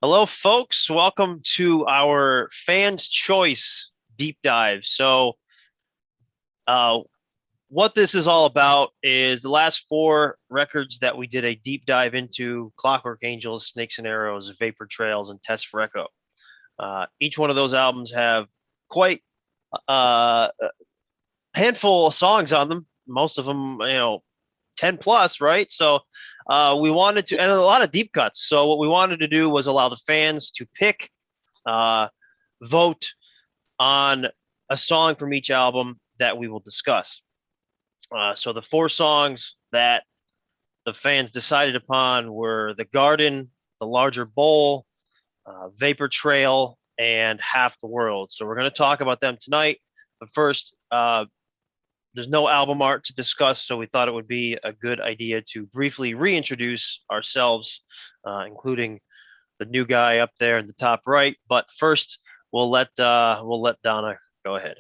Hello, folks. Welcome to our Fans Choice deep dive. Uh, what this is all about is the last four records that we did a deep dive into: Clockwork Angels, Snakes and Arrows, Vapor Trails, and Test for Echo. Each one of those albums have quite a handful of songs on them. Most of them, 10 plus, right? We wanted to, and a lot of deep cuts. So what we wanted to do was allow the fans to pick, vote on a song from each album that we will discuss. So the four songs that the fans decided upon were The Garden, The Larger Bowl, Vapor Trail, and Half the World. So we're going to talk about them tonight. But first, there's no album art to discuss, so we thought it would be a good idea to briefly reintroduce ourselves, including the new guy up there in the top right. But first, we'll let Donna go ahead.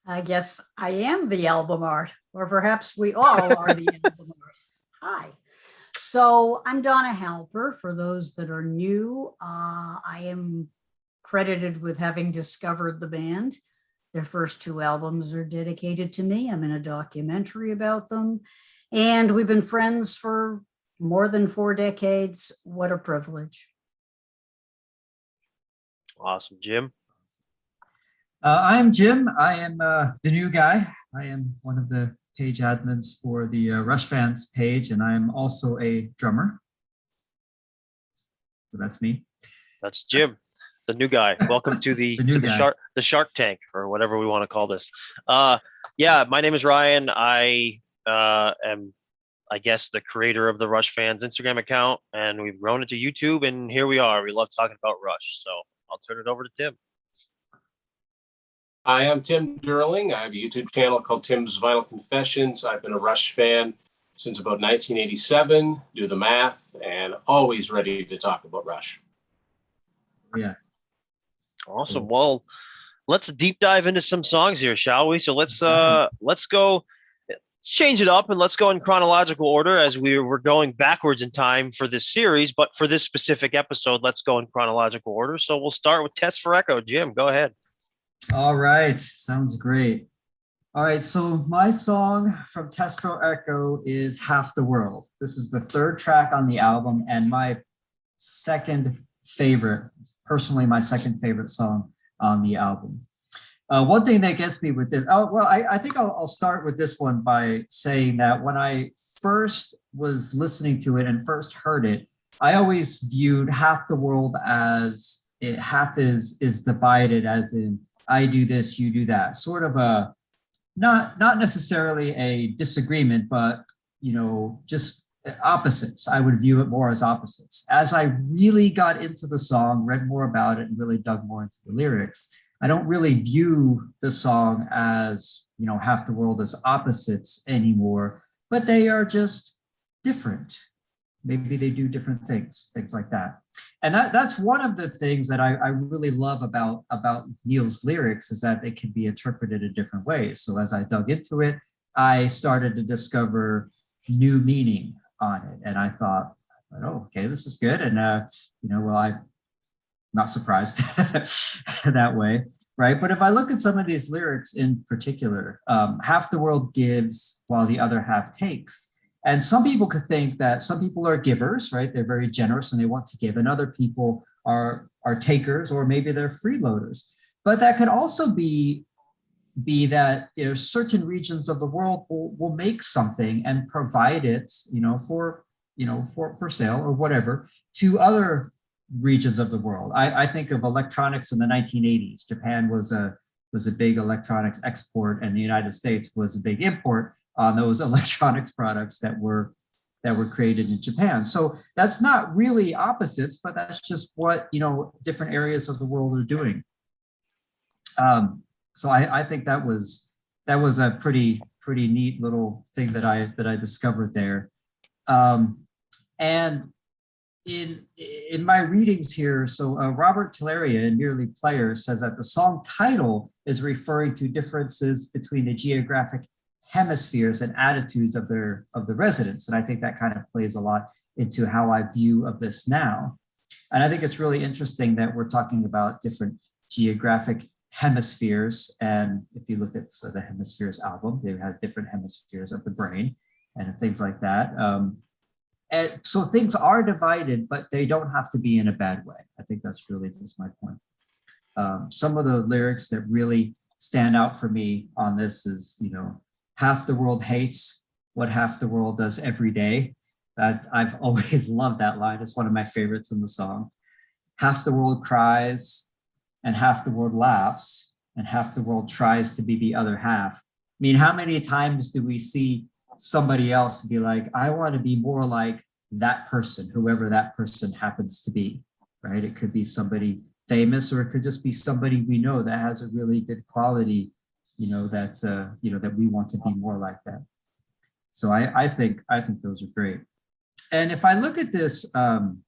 I guess I am the album art, or perhaps we all are the album art. Hi. So I'm Donna Halper. For those that are new, I am credited with having discovered the band. Their first two albums are dedicated to me. I'm in a documentary about them. And we've been friends for more than 4 decades. What a privilege. Awesome. Jim? I'm Jim. I am the new guy. I am one of the page admins for the Rush Fans page, and I am also a drummer. So that's me. That's Jim, the new guy. Welcome to the Shark Tank, or whatever we want to call this. Yeah, my name is Ryan. I am, I guess, the creator of the Rush Fans Instagram account, and we've grown it to YouTube, and here we are. We love talking about Rush, so I'll turn it over to Tim. Hi, I'm Tim Durling. I have a YouTube channel called Tim's Vinyl Confessions. I've been a Rush fan since about 1987. Do the math, and always ready to talk about Rush. Yeah. Awesome. Well, let's deep dive into some songs here, shall we? So let's go change it up, and let's go in chronological order as we're going backwards in time for this series. But for this specific episode, let's go in chronological order. So we'll start with Test for Echo. Jim, go ahead. All right, sounds great. All right, so my song from Test for Echo is Half the World. This is the third track on the album and my second favorite, personally my second favorite song on the album. One thing that gets me with this, I think I'll start with this one by saying that when I first was listening to it and first heard it, I always viewed Half the World as half is divided, as in I do this, you do that. Sort of a, not necessarily a disagreement, but, just opposites. I would view it more as opposites. As I really got into the song, read more about it, and really dug more into the lyrics, I don't really view the song as, Half the World as opposites anymore, but they are just different. Maybe they do different things like that. And that's one of the things that I really love about Neil's lyrics, is that they can be interpreted in different ways. So as I dug into it, I started to discover new meaning on it. And I thought, oh, okay, this is good. And, I'm not surprised that way, right? But if I look at some of these lyrics in particular, half the world gives while the other half takes. And some people could think that some people are givers, right? They're very generous and they want to give, and other people are takers, or maybe they're freeloaders. But that could also be that certain regions of the world will make something and provide it, for sale or whatever to other regions of the world. I think of electronics in the 1980s. Japan was a big electronics export, and the United States was a big import on those electronics products that were created in Japan. So that's not really opposites, but that's just what different areas of the world are doing. So I think that was a pretty neat little thing that I discovered there. And in my readings here, so Robert Tilleria in Merely Players says that the song title is referring to differences between the geographic hemispheres and attitudes of the residents. And I think that kind of plays a lot into how I view of this now. And I think it's really interesting that we're talking about different geographic hemispheres. And if you look at the Hemispheres album, they have different hemispheres of the brain and things like that. And so things are divided, but they don't have to be in a bad way. I think that's really just my point. Some of the lyrics that really stand out for me on this is, half the world hates what half the world does every day. That I've always loved that line. It's one of my favorites in the song. Half the world cries and half the world laughs and half the world tries to be the other half. I mean, how many times do we see somebody else be like, I want to be more like that person, whoever that person happens to be, right? It could be somebody famous, or it could just be somebody we know that has a really good quality, that we want to be more like that. So I think those are great. And if I look at this from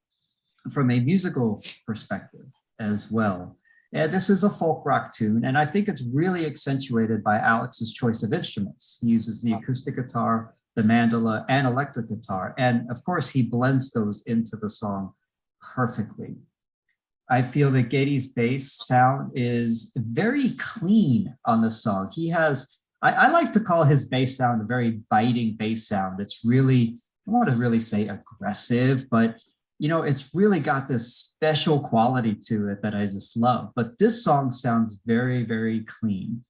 a musical perspective as well, this is a folk rock tune, and I think it's really accentuated by Alex's choice of instruments. He uses the acoustic guitar, the mandola, and electric guitar, and of course he blends those into the song perfectly. I feel that Geddy's bass sound is very clean on the song. He has, I like to call his bass sound a very biting bass sound. It's really, I don't want to really say aggressive, but it's really got this special quality to it that I just love. But this song sounds very, very clean.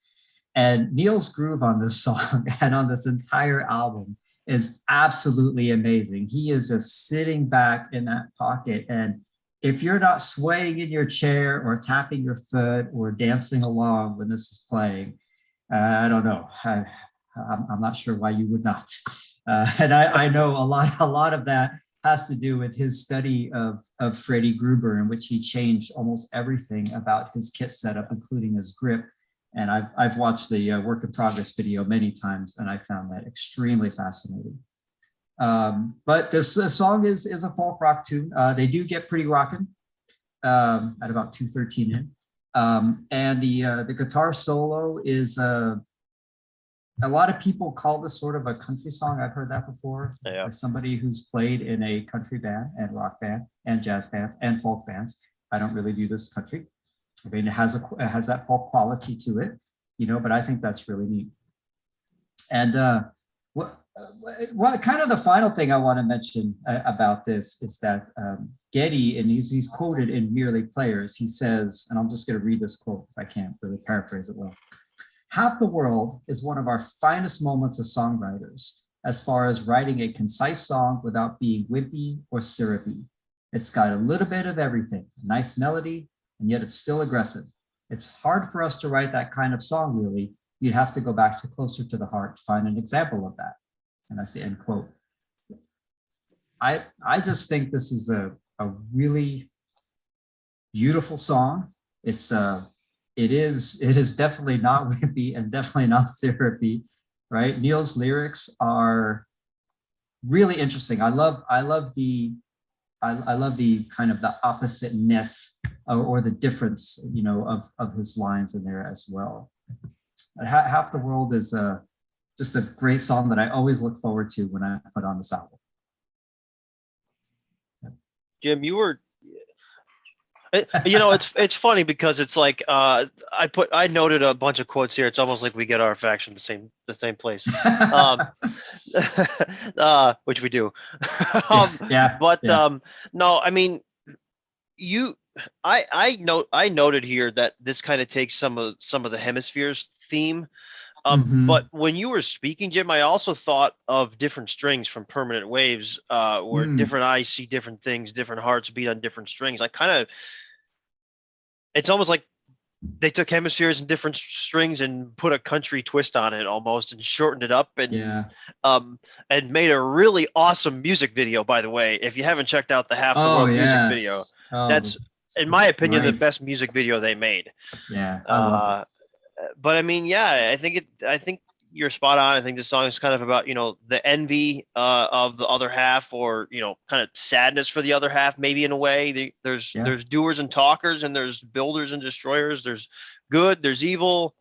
And Neil's groove on this song and on this entire album is absolutely amazing. He is just sitting back in that pocket, and if you're not swaying in your chair or tapping your foot or dancing along when this is playing, I don't know. I'm not sure why you would not. And I know a lot of that has to do with his study of Freddie Gruber, in which he changed almost everything about his kit setup, including his grip. And I've watched the work in progress video many times, and I found that extremely fascinating. But this song is a folk rock tune. They do get pretty rocking at about 2:13 in. And the guitar solo is a lot of people call this sort of a country song. I've heard that before. Yeah. As somebody who's played in a country band and rock band and jazz bands and folk bands, I don't really do this country. I mean, it has that folk quality to it, but I think that's really neat. And what kind of the final thing I want to mention about this is that Geddy, and he's quoted in Merely Players, he says, and I'm just going to read this quote because I can't really paraphrase it well. Half the World is one of our finest moments as songwriters, as far as writing a concise song without being wimpy or syrupy. It's got a little bit of everything, a nice melody, and yet it's still aggressive. It's hard for us to write that kind of song, really. You'd have to go back to Closer to the Heart to find an example of that. And that's the end quote. I just think this is a really beautiful song. It is definitely not wimpy and definitely not syrupy, right? Neil's lyrics are really interesting. I love the kind of the oppositeness or the difference, of his lines in there as well. Half the World is just a great song that I always look forward to when I put on this album. Jim, you were, it's funny because it's like I noted a bunch of quotes here. It's almost like we get our facts from the same place, which we do. Yeah. But yeah. no, I mean, I noted here that this kind of takes some of the hemispheres theme. Mhm. But when you were speaking, Jim, I also thought of different strings from Permanent Waves, where different eyes see different things, different hearts beat on different strings. It's almost like they took hemispheres and different strings and put a country twist on it almost, and shortened it up, and and made a really awesome music video. By the way, if you haven't checked out the Half the World music video, that's, in my opinion, the best music video they made. Yeah, I love it. But I mean, yeah, I think you're spot on. I think this song is kind of about, the envy of the other half, or, kind of sadness for the other half, maybe in a way. There's doers and talkers, and there's builders and destroyers. There's good, there's evil,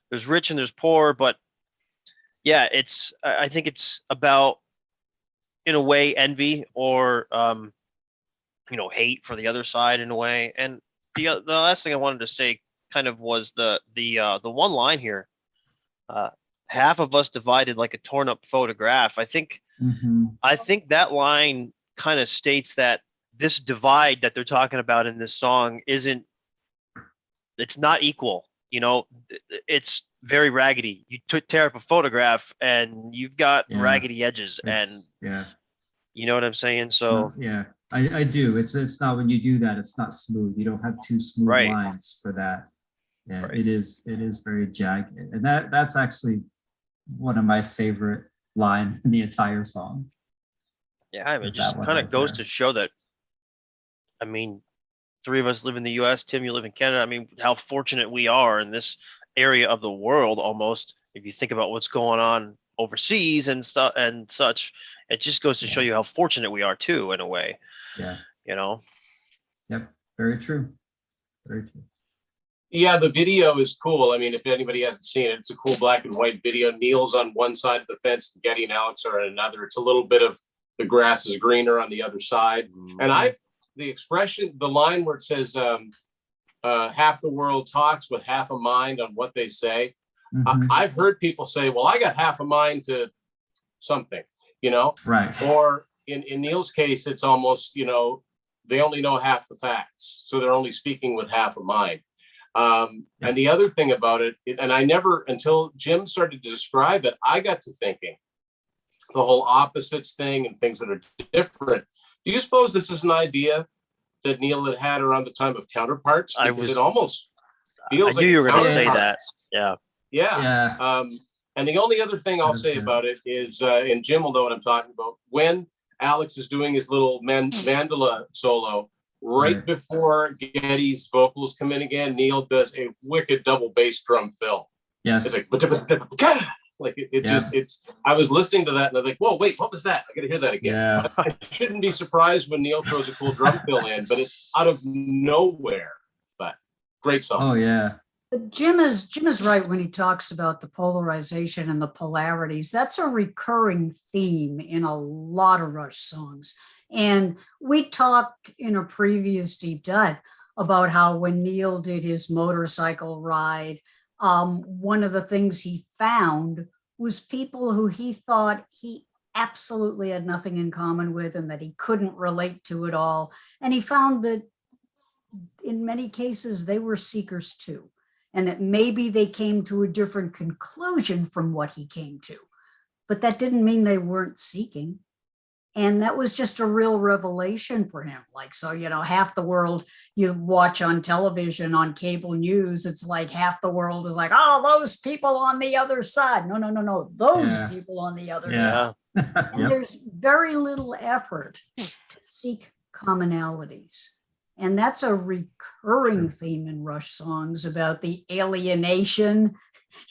there's rich, and there's poor. But yeah, I think it's about, in a way, envy, or hate for the other side in a way. And the last thing I wanted to say kind of was the one line here. Half of us divided like a torn up photograph. I think that line kind of states that this divide that they're talking about in this song it's not equal. It's very raggedy. You tear up a photograph and you've got raggedy edges, and you know what I'm saying? So I do. It's not, when you do that, it's not smooth. You don't have two smooth lines for that. Yeah, it is very jagged. And that's actually one of my favorite lines in the entire song. Yeah, I mean, it just kind of goes to show that, I mean, three of us live in the US. Tim, you live in Canada. I mean, how fortunate we are in this area of the world, almost, if you think about what's going on overseas and stuff and such. It just goes to show you how fortunate we are too, in a way. Yeah. Yep. Very true. Very true. Yeah, the video is cool. I mean, if anybody hasn't seen it, it's a cool black and white video. Neil's on one side of the fence, Getty and Alex are on another. It's a little bit of the grass is greener on the other side. And the line where it says half the world talks with half a mind on what they say. I've heard people say, well, I got half a mind to something, Right. Or in Neil's case, it's almost, they only know half the facts. So they're only speaking with half a mind. And the other thing about it, and I never, until Jim started to describe it, I got to thinking the whole opposites thing and things that are different. Do you suppose this is an idea that Neil had around the time of Counterparts? Because it almost feels like you were going to say that. Yeah. And the only other thing I'll say about it is, and Jim will know what I'm talking about, when Alex is doing his little mandala solo, right before Getty's vocals come in again, Neil does a wicked double bass drum fill. Yes. It's like, I was listening to that and I'm like, whoa, wait, what was that? I got to hear that again. Yeah. I shouldn't be surprised when Neil throws a cool drum fill in, but it's out of nowhere. But great song. Oh, yeah. But Jim is right when he talks about the polarization and the polarities. That's a recurring theme in a lot of Rush songs. And we talked in a previous deep dive about how when Neil did his motorcycle ride, one of the things he found was people who he thought he absolutely had nothing in common with and that he couldn't relate to at all. And he found that in many cases, they were seekers too, and that maybe they came to a different conclusion from what he came to, but that didn't mean they weren't seeking. And that was just a real revelation for him. Like, so, half the world you watch on television, on cable news, it's like half the world is like, oh, those people on the other side. No. Those people on the other side. And there's very little effort to seek commonalities. And that's a recurring theme in Rush songs about the alienation,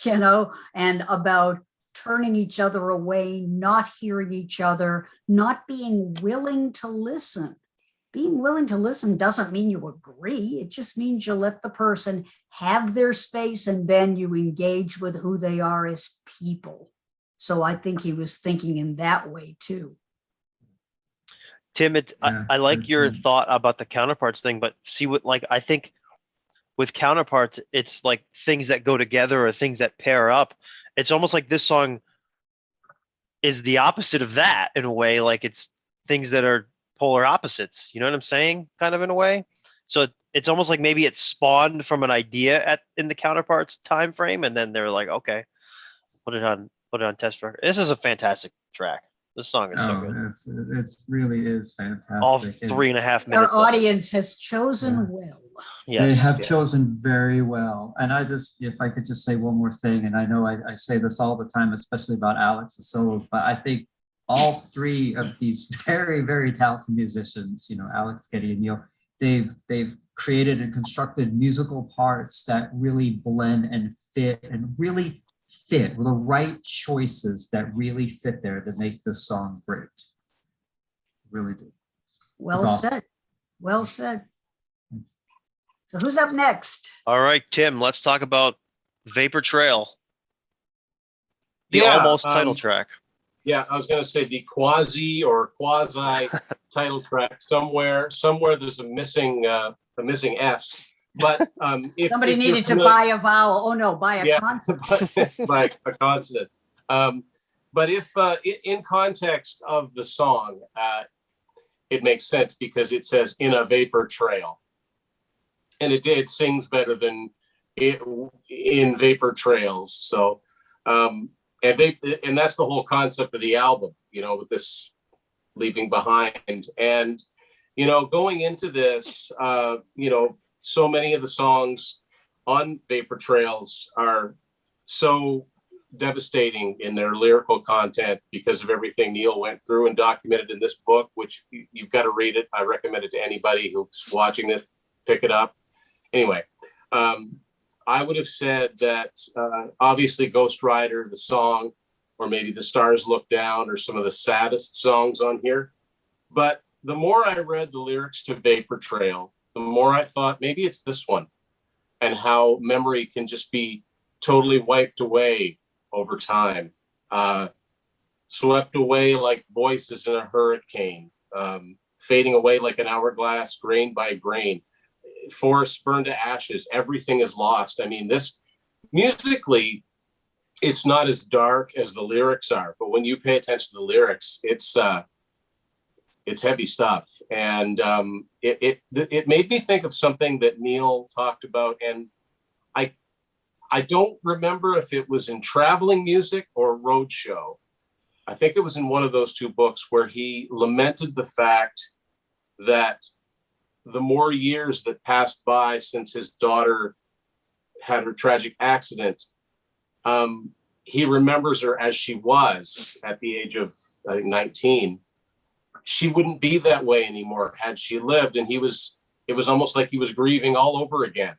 and about turning each other away, not hearing each other, not being willing to listen. Being willing to listen doesn't mean you agree. It just means you let the person have their space and then you engage with who they are as people. So I think he was thinking in that way too. Tim, I like your thought about the Counterparts thing, but see what, I think with Counterparts, it's like things that go together or things that pair up. It's almost like this song is the opposite of that in a way. Like it's things that are polar opposites. You know what I'm saying? Kind of in a way. So it's almost like maybe it spawned from an idea in the Counterparts time frame, and then they're like, okay, put it on test record. This is a fantastic track. This song is so good. It really is fantastic. All 3.5 minutes. Our audience has chosen well. Yes, they have chosen very well. And if I could just say one more thing, and I know I say this all the time, especially about Alex's solos, but I think all three of these very, very talented musicians, Alex, Getty, and Neil, they've created and constructed musical parts that really blend and fit and really fit with the right choices that really fit there to make this song great. Really do. Well said. Well said. So who's up next? All right, Tim, let's talk about Vapor Trail. The almost title track. Yeah, I was going to say the quasi or quasi title track somewhere. There's a missing S. But if Somebody if you're needed to familiar- buy a vowel. Oh no, buy a yeah, consonant. by a consonant. But if in context of the song, it makes sense because it says "in a vapor trail," and it sings better than in vapor trails. So, and that's the whole concept of the album, with this leaving behind. And going into this, so many of the songs on Vapor Trails are so devastating in their lyrical content because of everything Neil went through and documented in this book, which you've got to read it. I recommend it to anybody who's watching this, pick it up. Anyway, I would have said that obviously Ghost Rider, the song, or maybe The Stars Look Down, are some of the saddest songs on here. But the more I read the lyrics to Vapor Trail, the more I thought maybe it's this one, and how memory can just be totally wiped away over time, swept away like voices in a hurricane, fading away like an hourglass, grain by grain, forests burned to ashes, everything is lost. I mean, this musically, it's not as dark as the lyrics are, but when you pay attention to the lyrics, it's heavy stuff. And it made me think of something that Neil talked about, and I don't remember if it was in Traveling Music or Roadshow. I think it was in one of those two books where he lamented the fact that the more years that passed by since his daughter had her tragic accident, he remembers her as she was at the age of, I think, 19. She wouldn't be that way anymore had she lived. And it was almost like he was grieving all over again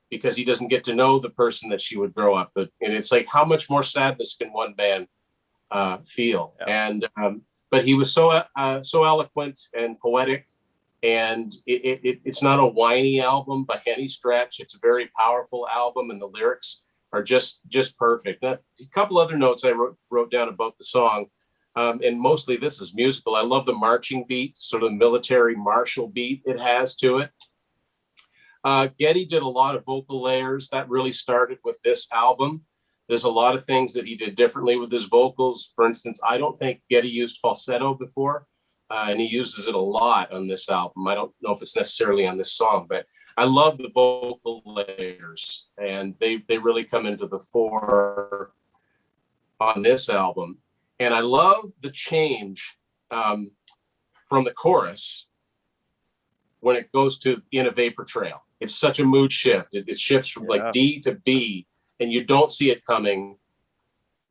because he doesn't get to know the person that she would grow up. And it's like, how much more sadness can one man feel? Yeah. And but he was so eloquent and poetic. And it's not a whiny album by any stretch. It's a very powerful album, and the lyrics are just perfect. Now, a couple other notes I wrote down about the song, and mostly this is musical. I love the marching beat, sort of military martial beat it has to it. Geddy did a lot of vocal layers. That really started with this album. There's a lot of things that he did differently with his vocals. For instance, I don't think Geddy used falsetto before. And he uses it a lot on this album. I don't know if it's necessarily on this song, but I love the vocal layers, and they really come into the fore on this album. And I love the change from the chorus when it goes to In a Vapor Trail. It's such a mood shift. It shifts from like D to B, and you don't see it coming,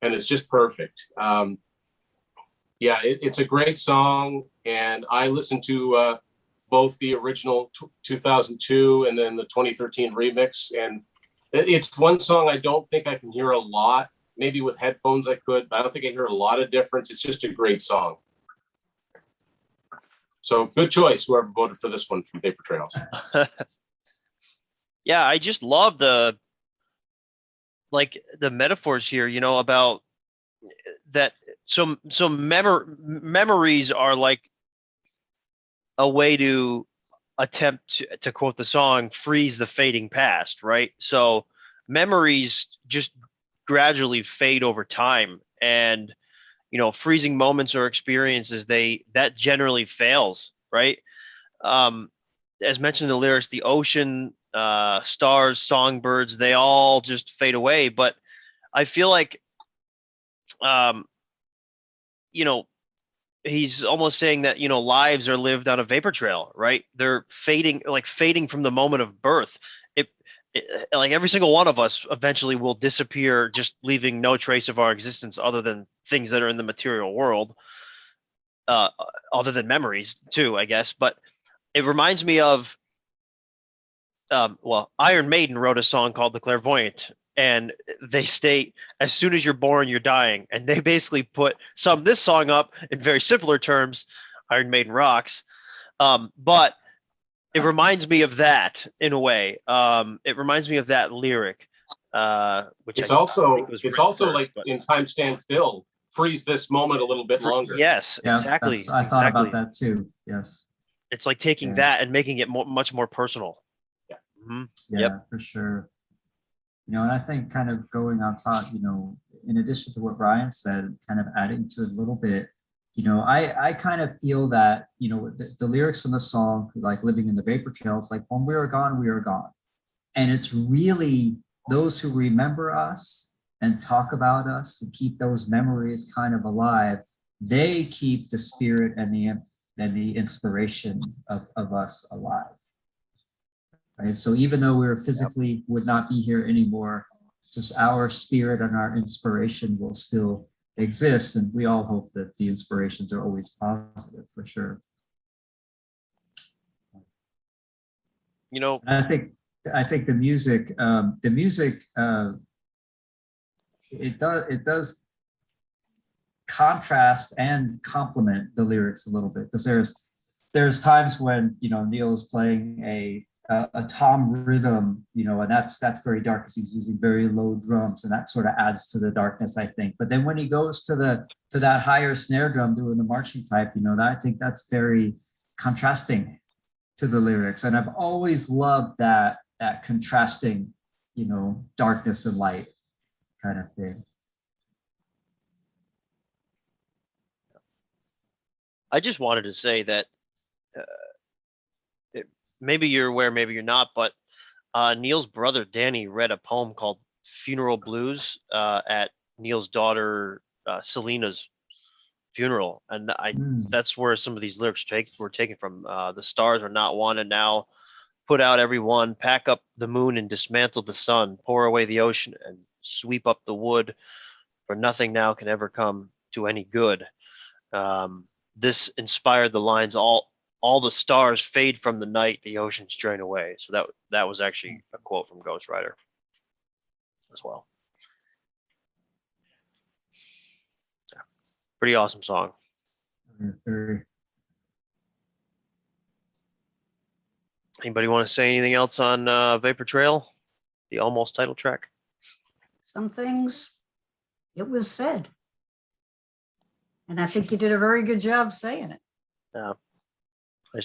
and it's just perfect. Yeah, it's a great song, and I listened to both the original 2002 and then the 2013 remix, and it's one song I don't think I can hear a lot. Maybe with headphones I could, but I don't think I hear a lot of difference. It's just a great song. So good choice, whoever voted for this one from Vapor Trails. Yeah, I just love the metaphors here, about that. So memories are like a way to attempt to quote the song, freeze the fading past, right? So memories just gradually fade over time, and freezing moments or experiences, that generally fails, right? As mentioned in the lyrics, the ocean, stars, songbirds, they all just fade away. But I feel like he's almost saying that, lives are lived on a vapor trail, right? They're fading from the moment of birth. It like every single one of us eventually will disappear, just leaving no trace of our existence other than things that are in the material world, other than memories too, I guess. But it reminds me of, Iron Maiden wrote a song called The Clairvoyant, and they state, as soon as you're born, you're dying. And they basically sum this song up in very similar terms. Iron Maiden rocks. But it reminds me of that in a way. It reminds me of that lyric, which it's also like In Time Stands Still freeze this moment a little bit longer. Yes, Yeah, exactly. I thought about exactly. that too. Yes. It's like taking Yeah. that and making it much more personal. Yeah. Mhm. Yeah, Yep. for sure. And I think kind of going on top, in addition to what Brian said, kind of adding to it a little bit, I kind of feel that, the lyrics from the song, like living in the vapor trails, like when we are gone, we are gone. And it's really those who remember us and talk about us and keep those memories kind of alive. They keep the spirit and the inspiration of us alive. Right. So even though we're physically would not be here anymore, just our spirit and our inspiration will still exist. And we all hope that the inspirations are always positive, for sure. And I think the music, it does contrast and complement the lyrics a little bit, because there's times when Neil is playing a tom rhythm, and that's very dark because he's using very low drums, and that sort of adds to the darkness, I think. But then when he goes to that higher snare drum doing the marching type, I think that's very contrasting to the lyrics. And I've always loved that contrasting, darkness and light kind of thing. I just wanted to say that maybe you're aware, maybe you're not, but Neil's brother Danny read a poem called "Funeral Blues" at Neil's daughter Selena's funeral, and that's where some of these lyrics were taken from. The stars are not wanted now. Put out every one. Pack up the moon and dismantle the sun. Pour away the ocean and sweep up the wood. For nothing now can ever come to any good. This inspired the lines. All the stars fade from the night. The oceans drain away. So that was actually a quote from Ghost Rider as well. Yeah. Pretty awesome song. Anybody want to say anything else on Vapor Trail, the almost title track? Some things, it was said. And I think you did a very good job saying it. Yeah.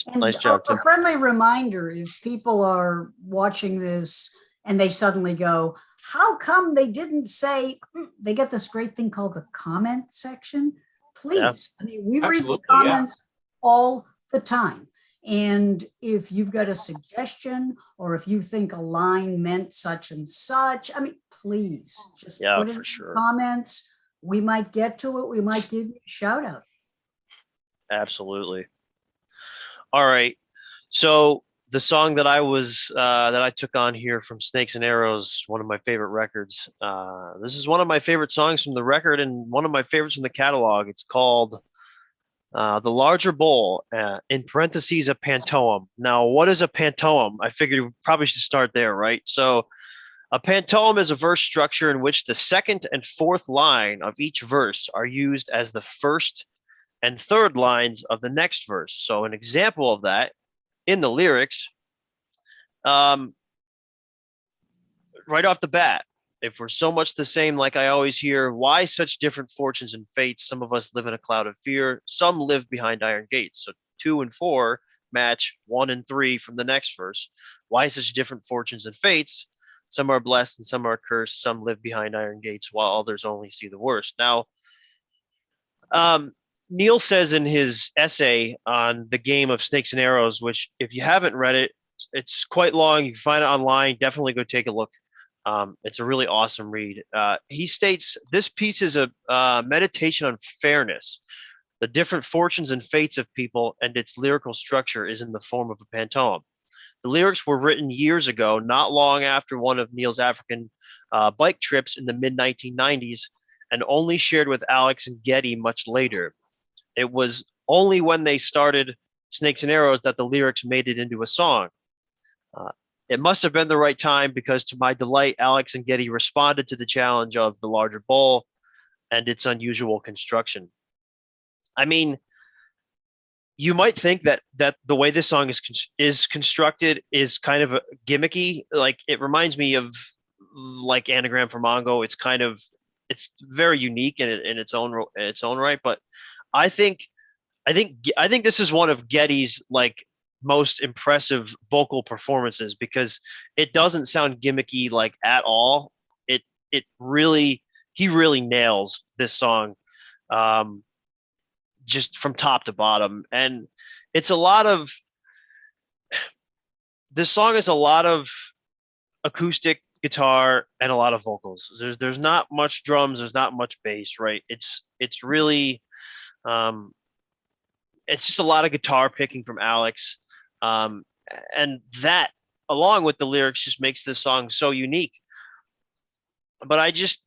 And nice job, Tim. A friendly reminder, if people are watching this and they suddenly go, how come they didn't say, they get this great thing called the comment section? Please. Yeah. I mean, we read the comments all the time. And if you've got a suggestion, or if you think a line meant such and such, I mean, please just put it in the comments. We might get to it. We might give you a shout out. Absolutely. All right. So the song that I took on here from Snakes and Arrows, one of my favorite records. This is one of my favorite songs from the record and one of my favorites from the catalog. It's called The Larger Bowl, in parentheses, a pantoum. Now, what is a pantoum? I figured we probably should start there, right? So a pantoum is a verse structure in which the second and fourth line of each verse are used as the first and third lines of the next verse. So an example of that in the lyrics, right off the bat, if we're so much the same, like I always hear, why such different fortunes and fates? Some of us live in a cloud of fear. Some live behind iron gates. So 2 and 4 match 1 and 3 from the next verse. Why such different fortunes and fates? Some are blessed and some are cursed. Some live behind iron gates while others only see the worst. Now, Neil says in his essay on the game of Snakes and Arrows, which if you haven't read it, it's quite long. You can find it online. Definitely go take a look. It's a really awesome read. He states this piece is a meditation on fairness. The different fortunes and fates of people and its lyrical structure is in the form of a pantoum. The lyrics were written years ago, not long after one of Neil's African bike trips in the mid-1990s, and only shared with Alex and Getty much later. It was only when they started Snakes and Arrows that the lyrics made it into a song. It must have been the right time because, to my delight, Alex and Getty responded to the challenge of the larger bowl and its unusual construction. I mean, you might think that the way this song is constructed is kind of gimmicky. Like, it reminds me of like Anagram for Mongo. it's very unique in its own right. But I think I think this is one of Getty's like most impressive vocal performances because it doesn't sound gimmicky like at all. It really he really nails this song, um, just from top to bottom, and it's a lot of this song is a lot of acoustic guitar and a lot of vocals. There's not much drums, there's not much bass, right? It's really um, it's just a lot of guitar picking from Alex, um, and that along with the lyrics just makes this song so unique. But I just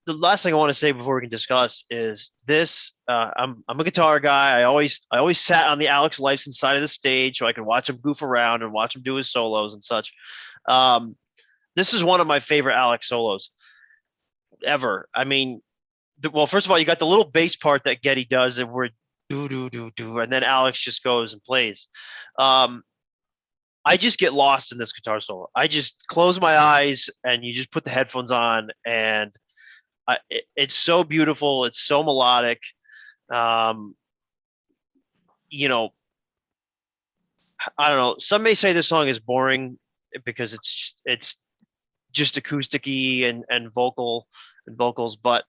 the last thing I want to say before we can discuss is this. I'm a guitar guy. I always sat on the Alex Lifeson side of the stage so I could watch him goof around and watch him do his solos and such. Um, this is one of my favorite Alex solos ever. I mean, well, first of all, you got the little bass part that Getty does, and where do do do do, and then Alex just goes and plays. Um, I just get lost in this guitar solo. I just close my eyes, and you just put the headphones on, and it's so beautiful. It's so melodic. Um, you know, I don't know. Some may say this song is boring because it's just acousticy and vocals, but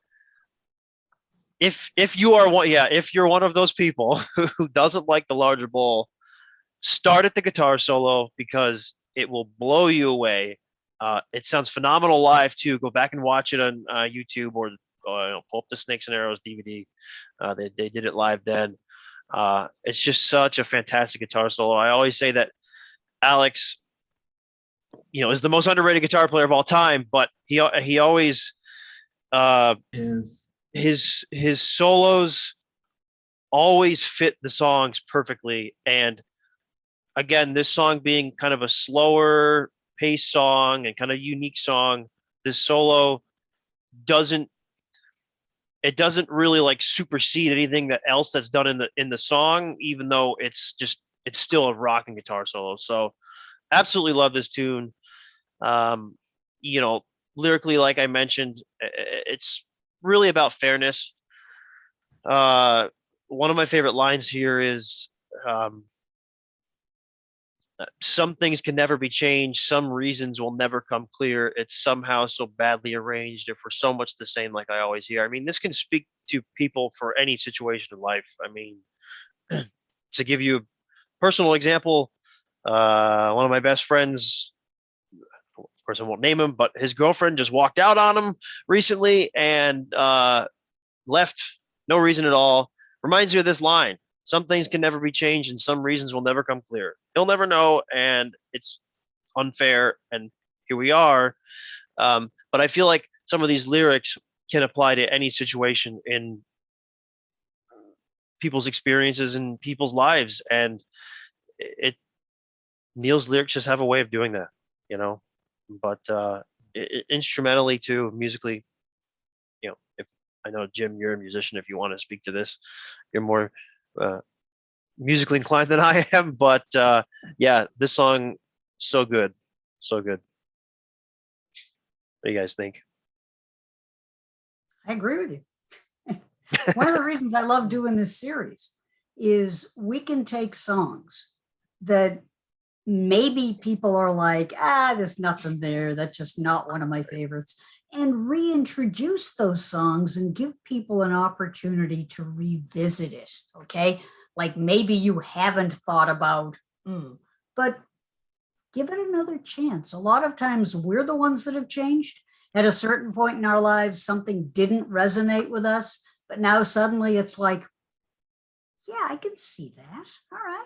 if you are one, yeah, if you're one of those people who doesn't like the larger bowl, start at the guitar solo because it will blow you away. It sounds phenomenal live too. Go back and watch it on YouTube or pull up the Snakes and Arrows DVD. They did it live then. It's just such a fantastic guitar solo. I always say that Alex, is the most underrated guitar player of all time, but he always Is his solos always fit the songs perfectly. And again, this song being kind of a slower pace song and kind of unique song, this solo doesn't it doesn't really like supersede anything that else that's done in the song, even though it's still a rocking guitar solo. So absolutely love this tune. Um, you know, lyrically, like I mentioned, it's really about fairness. One of my favorite lines here is, um, some things can never be changed. Some reasons will never come clear. It's somehow so badly arranged, if we're so much the same, like I always hear. I mean, this can speak to people for any situation in life. I mean, to give you a personal example, one of my best friends, of course, I won't name him, but his girlfriend just walked out on him recently and left, no reason at all. Reminds me of this line: some things can never be changed and some reasons will never come clear. He'll never know, and it's unfair, and here we are. But I feel like some of these lyrics can apply to any situation in people's experiences and people's lives, and it Neil's lyrics just have a way of doing that, you know. But instrumentally too, musically, if I know, Jim, you're a musician. If you want to speak to this, you're more uh, musically inclined than I am. But yeah, this song, so good, so good. What do you guys think? I agree with you. One of the reasons I love doing this series is we can take songs that maybe people are like, there's nothing there. That's just not one of my favorites. And reintroduce those songs and give people an opportunity to revisit it. Okay. Like maybe you haven't thought about, but give it another chance. A lot of times we're the ones that have changed. At a certain point in our lives, something didn't resonate with us, but now suddenly it's like, yeah, I can see that. All right.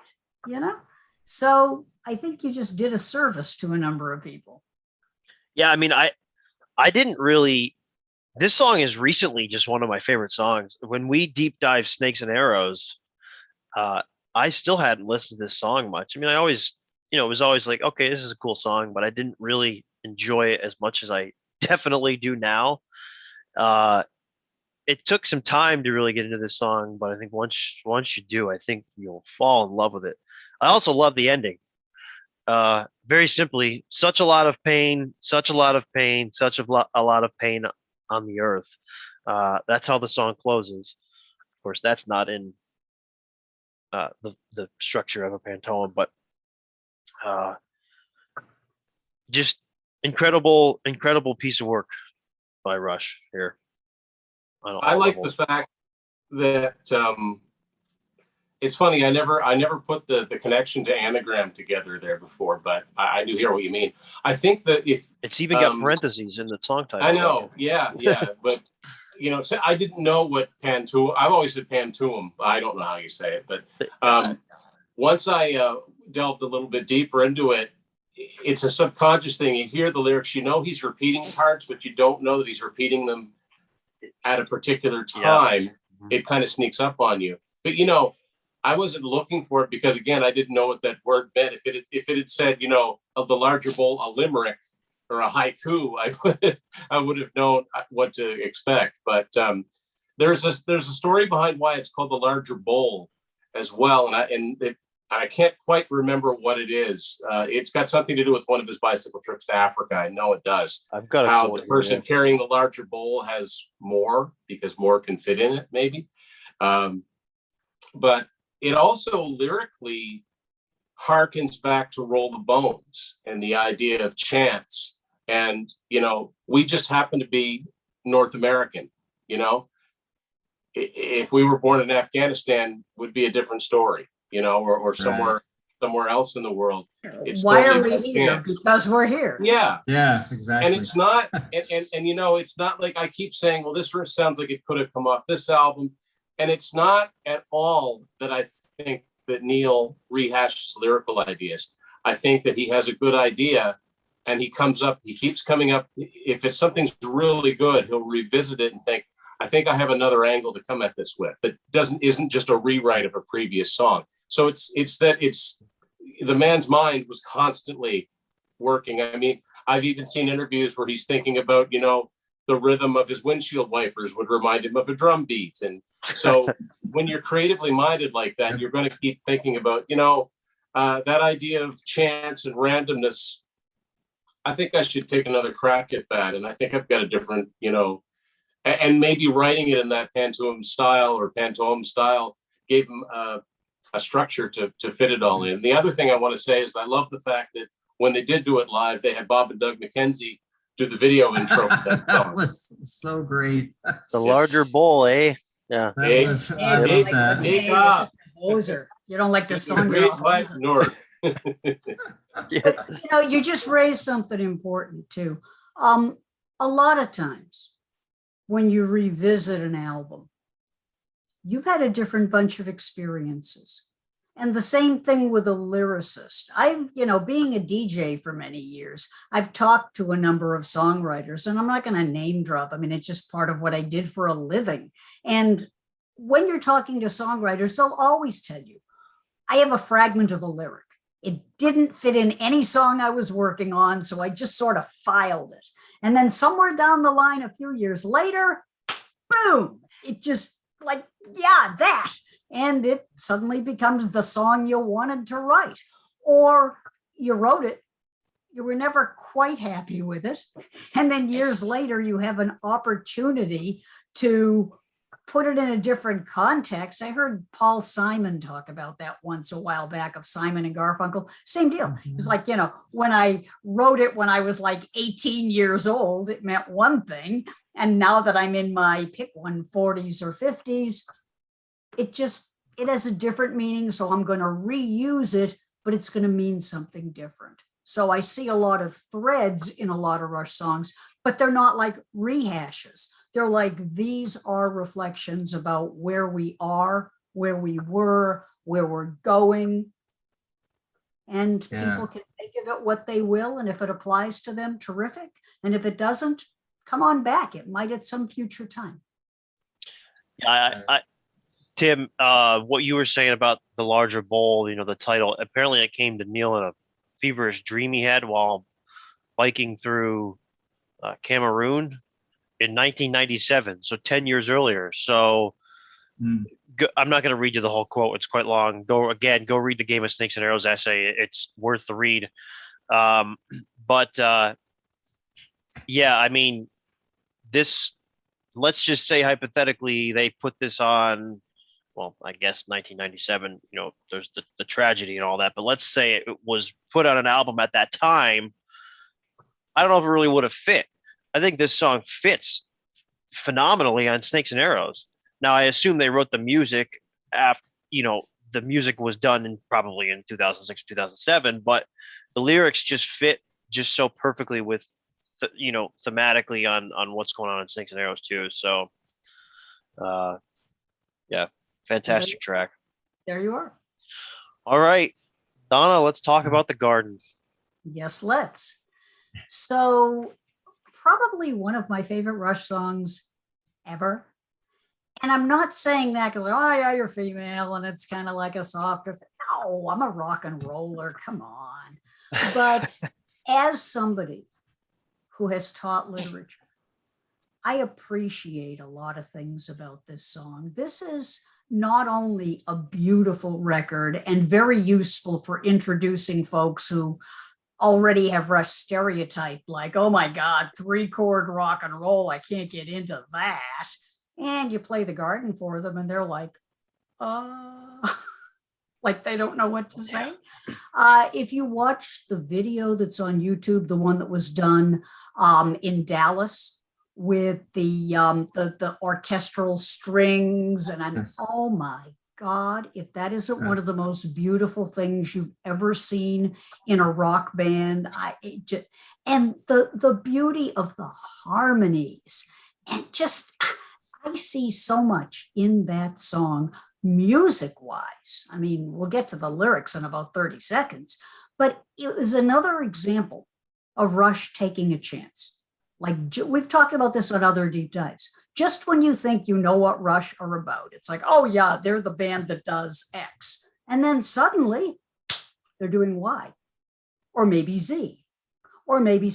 So I think you just did a service to a number of people. Yeah, I mean, I didn't really. This song is recently just one of my favorite songs. When we deep dive Snakes and Arrows, I still hadn't listened to this song much. I mean, I always, it was always like, okay, this is a cool song, but I didn't really enjoy it as much as I definitely do now. It took some time to really get into this song, but I think once you do, I think you'll fall in love with it. I also love the ending. very simply, such a lot of pain, such a lot of pain, a lot of pain on the earth. That's how the song closes. Of course, that's not in the structure of a pantoum, but uh, just incredible piece of work by Rush here. I like the fact that it's funny. I never put the connection to anagram together there before, but I do hear what you mean. I think that if it's even got parentheses in the song title. I know, yeah, but you know, I didn't know what pantoum. I've always said pantoum. I don't know how you say it, but once I delved a little bit deeper into it, it's a subconscious thing. You hear the lyrics, you know he's repeating parts, but you don't know that he's repeating them at a particular time. Yeah. It kind of sneaks up on you. But you know, I wasn't looking for it because again, I didn't know what that word meant. If it had said, you know, of the larger bowl, a limerick or a haiku, I would have known what to expect. But there's a story behind why it's called the larger bowl as well, and I can't quite remember what it is. It's got something to do with one of his bicycle trips to Africa. I know it does. I've got how the person carrying the larger bowl has more because more can fit in it, maybe. But it also lyrically harkens back to Roll the Bones and the idea of chance. And, you know, we just happen to be North American, you know. If we were born in Afghanistan, would be a different story, you know, or somewhere else in the world. It's why totally are we here? Chance. Because we're here. Yeah, exactly. And it's not, and you know, it's not like I keep saying, well, this sounds like it could have come off this album. And it's not at all that I think that Neil rehashes lyrical ideas. I think that he has a good idea and he keeps coming up. If it's something's really good, he'll revisit it and think, I think I have another angle to come at this with that isn't just a rewrite of a previous song. So it's the man's mind was constantly working. I mean, I've even seen interviews where he's thinking about, you know, the rhythm of his windshield wipers would remind him of a drum beat. And so when you're creatively minded like that, you're going to keep thinking about, you know, that idea of chance and randomness. I think I should take another crack at that. And I think I've got a different, you know, and maybe writing it in that pantoum style gave him a structure to fit it all in. The other thing I want to say is I love the fact that when they did do it live, they had Bob and Doug McKenzie do the video intro for that song. That was so great. The larger bowl, eh? Yeah. I love that. Hoser. You don't like the song. Great White North. But, you know, you just raised something important too. A lot of times when you revisit an album, you've had a different bunch of experiences. And the same thing with a lyricist. Being a DJ for many years, I've talked to a number of songwriters, and I'm not going to name drop. I mean, it's just part of what I did for a living. And when you're talking to songwriters, they'll always tell you, I have a fragment of a lyric. It didn't fit in any song I was working on, so I just sort of filed it. And then somewhere down the line, a few years later, boom, it just like, yeah, that. And it suddenly becomes the song you wanted to write. Or you wrote it, you were never quite happy with it. And then years later, you have an opportunity to put it in a different context. I heard Paul Simon talk about that once a while back of Simon and Garfunkel. Same deal. Mm-hmm. It was like, you know, when I wrote it when I was like 18 years old, it meant one thing. And now that I'm in my pick one 40s or 50s, it has a different meaning. So I'm going to reuse it, but it's going to mean something different. So I see a lot of threads in a lot of Rush songs, but they're not like rehashes. They're like, these are reflections about where we are, where we were, where we're going. And people can make of it what they will. And if it applies to them, terrific. And if it doesn't, come on back. It might at some future time. Yeah, Tim, what you were saying about the larger bowl, you know, the title, apparently it came to Neil in a feverish dream he had while biking through Cameroon in 1997, so 10 years earlier. So Mm. I'm not going to read you the whole quote. It's quite long. Go read the Game of Snakes and Arrows essay. It's worth the read. But yeah, I mean, this, let's just say hypothetically, they put this on, well, I guess 1997, there's the tragedy and all that, but let's say it was put on an album at that time. I don't know if it really would have fit. I think this song fits phenomenally on Snakes and Arrows. Now, I assume they wrote the music after, the music was done probably in 2006, 2007, but the lyrics just fit just so perfectly with, thematically on what's going on in Snakes and Arrows too. So, yeah, fantastic track. There you are. All right, Donna, let's talk about the garden. Yes, let's. So, probably one of my favorite Rush songs ever. And I'm not saying that because, oh, yeah, you're female and it's kind of like a softer thing. No, I'm a rock and roller. Come on. But as somebody who has taught literature, I appreciate a lot of things about this song. This is not only a beautiful record and very useful for introducing folks who already have Rush stereotype, like, oh my God, 3-chord rock and roll, I can't get into that. And you play the garden for them and they're like, like they don't know what to say. If you watch the video that's on YouTube, the one that was done in Dallas with the orchestral strings, and I'm, Yes. oh my God, if that isn't one of the most beautiful things you've ever seen in a rock band, and the beauty of the harmonies, and just, I see so much in that song, music wise. I mean, we'll get to the lyrics in about 30 seconds, but it was another example of Rush taking a chance. Like, we've talked about this on other deep dives. Just when you think you know what Rush are about, it's like, oh yeah, they're the band that does X. And then suddenly they're doing Y, or maybe Z, or maybe,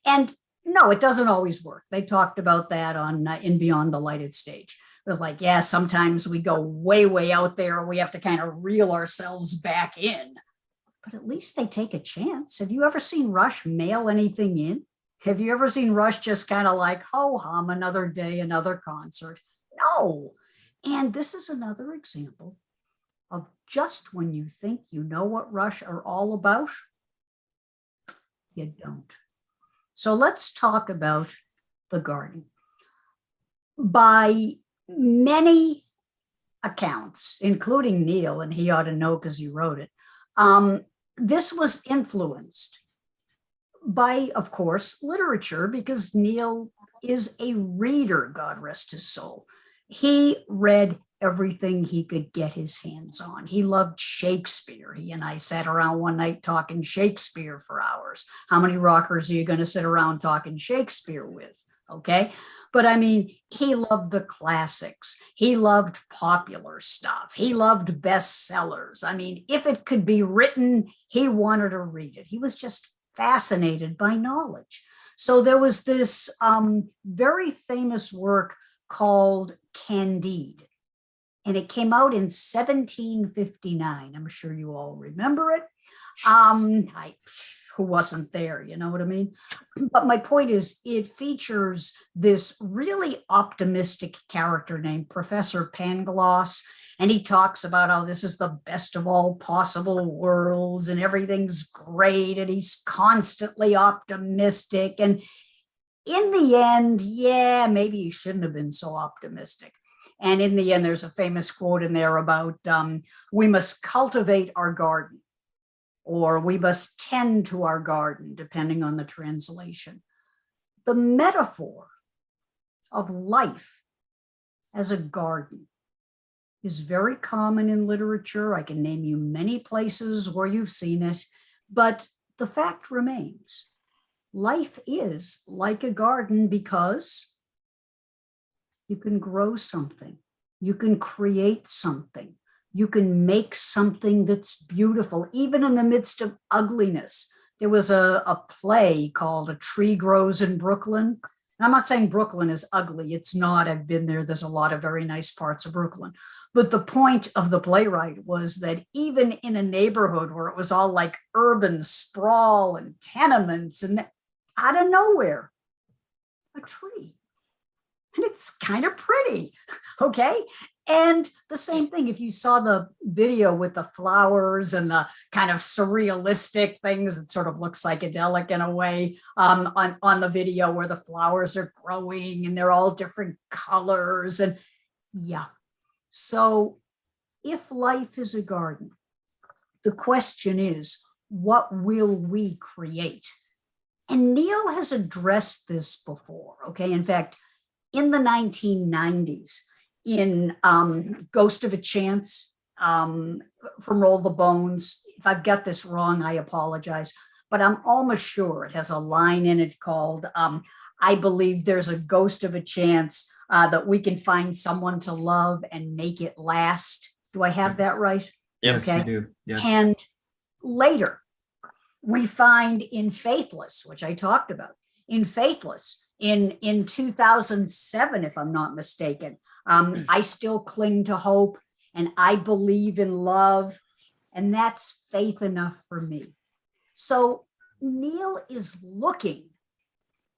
and no, it doesn't always work. They talked about that on in Beyond the Lighted Stage. It was like, yeah, sometimes we go way, way out there. We have to kind of reel ourselves back in. But at least they take a chance. Have you ever seen Rush mail anything in? Have you ever seen Rush just kind of like, ho-hum, another day, another concert? No. And this is another example of just when you think you know what Rush are all about, you don't. So let's talk about the garden. By many accounts, including Neil, and he ought to know because he wrote it, this was influenced by, of course, literature, because Neil is a reader, God rest his soul. He read everything he could get his hands on. He loved Shakespeare. He and I sat around one night talking Shakespeare for hours. How many rockers are you going to sit around talking Shakespeare with? Okay. But I mean, he loved the classics. He loved popular stuff. He loved bestsellers. I mean, if it could be written, he wanted to read it. He was just fascinated by knowledge. So there was this very famous work called Candide, and it came out in 1759. I'm sure you all remember it. Who wasn't there, you know what I mean? But my point is, it features this really optimistic character named Professor Pangloss, and he talks about how this is the best of all possible worlds and everything's great, and he's constantly optimistic. And in the end, yeah, maybe he shouldn't have been so optimistic. And in the end, there's a famous quote in there about we must cultivate our garden, or we must tend to our garden, depending on the translation. The metaphor of life as a garden is very common in literature. I can name you many places where you've seen it, but the fact remains, life is like a garden because you can grow something, you can create something, you can make something that's beautiful, even in the midst of ugliness. There was a play called A Tree Grows in Brooklyn, And I'm not saying Brooklyn is ugly. It's not. I've been there. There's a lot of very nice parts of Brooklyn. But the point of the playwright was that even in a neighborhood where it was all like urban sprawl and tenements, and out of nowhere, a tree. And it's kind of pretty, okay? And the same thing, if you saw the video with the flowers and the kind of surrealistic things, it sort of looks psychedelic in a way on the video where the flowers are growing and they're all different colors. And yeah, so if life is a garden, the question is, what will we create? And Neil has addressed this before, okay? In fact, in the 1990s, in Ghost of a Chance from Roll the Bones. If I've got this wrong, I apologize, but I'm almost sure it has a line in it called, I believe there's a ghost of a chance that we can find someone to love and make it last. Do I have that right? Yes, Okay. you do. Yes. And later, we find in Faithless, which I talked about, in Faithless, in 2007, if I'm not mistaken, I still cling to hope and I believe in love, and that's faith enough for me. So Neil is looking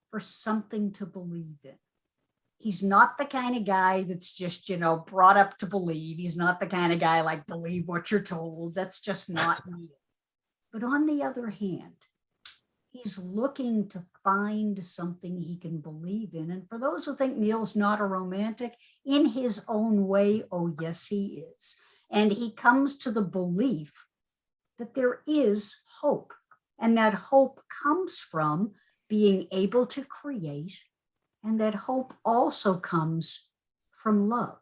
for something to believe in. He's not the kind of guy that's just, brought up to believe. He's not the kind of guy like believe what you're told. That's just not Neil. But on the other hand, he's looking to find something he can believe in. And for those who think Neil's not a romantic, in his own way, oh, yes, he is. And he comes to the belief that there is hope. And that hope comes from being able to create. And that hope also comes from love.